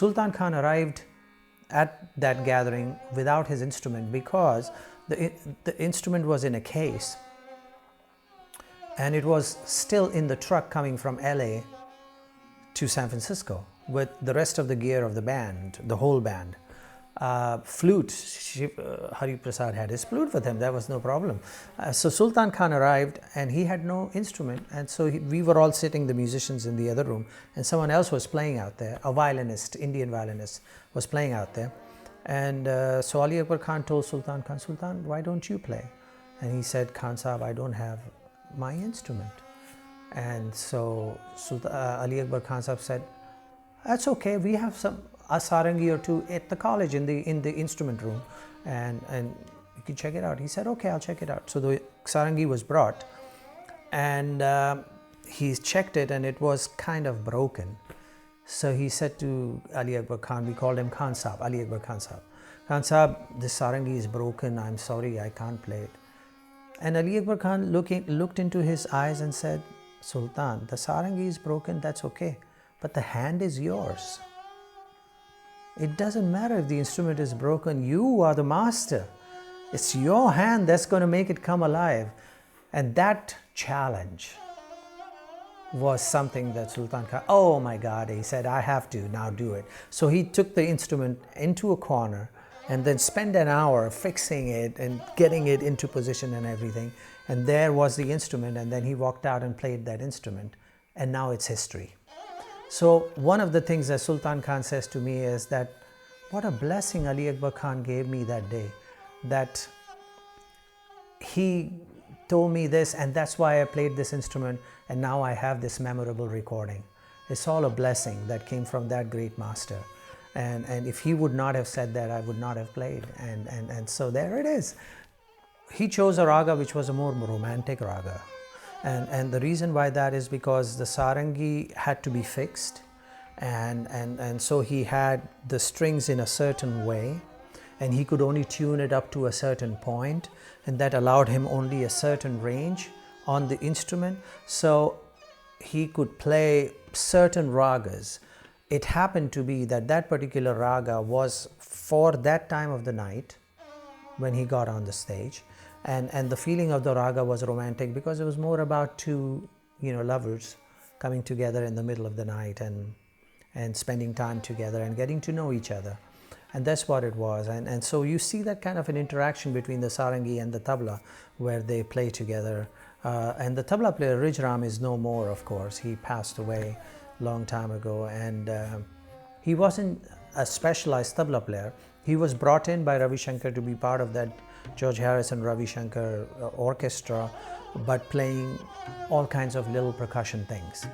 Sultan Khan arrived at that gathering without his instrument because the instrument was in a case and it was still in the truck coming from LA to San Francisco with the rest of the gear of the band, the whole band. Flute, Hari Prasad had his flute with him, that was no problem. So Sultan Khan arrived and he had no instrument, and so we were all sitting, the musicians, in the other room, and someone else was playing out there, a violinist, Indian violinist was playing out there. And so Ali Akbar Khan told Sultan Khan, Sultan, why don't you play? And he said, Khan Sahab, I don't have my instrument. And so Ali Akbar Khan Sahab said, that's okay, we have a sarangi or two at the college in the instrument room, and you can check it out. He said, okay, I'll check it out. So the sarangi was brought, and he checked it, and it was kind of broken. So he said to Ali Akbar Khan, we called him Khan Sahab, Ali Akbar Khan Sahab, Khan Sahab, this sarangi is broken, I'm sorry, I can't play it. And Ali Akbar Khan looked into his eyes and said, Sultan, the sarangi is broken, that's okay, but the hand is yours. It doesn't matter if the instrument is broken, you are the master. It's your hand that's going to make it come alive. And that challenge was something that Sultan Khan, oh my God, he said, I have to now do it. So he took the instrument into a corner and then spent an hour fixing it and getting it into position and everything. And there was the instrument, and then he walked out and played that instrument, and now it's history. So one of the things that Sultan Khan says to me is that what a blessing Ali Akbar Khan gave me that day, that he told me this, and that's why I played this instrument, and now I have this memorable recording. It's all a blessing that came from that great master. And if he would not have said that, I would not have played. And so there it is. He chose a raga which was a more romantic raga. And the reason why that is because the sarangi had to be fixed, and so he had the strings in a certain way, and he could only tune it up to a certain point, and that allowed him only a certain range on the instrument, so he could play certain ragas. It happened to be that that particular raga was for that time of the night when he got on the stage. And the feeling of the raga was romantic because it was more about two, lovers coming together in the middle of the night and spending time together and getting to know each other. And that's what it was. And so you see that kind of an interaction between the sarangi and the tabla where they play together. And the tabla player, Rijram, is no more, of course. He passed away a long time ago. And he wasn't a specialized tabla player. He was brought in by Ravi Shankar to be part of that George Harrison, Ravi Shankar orchestra, but playing all kinds of little percussion things.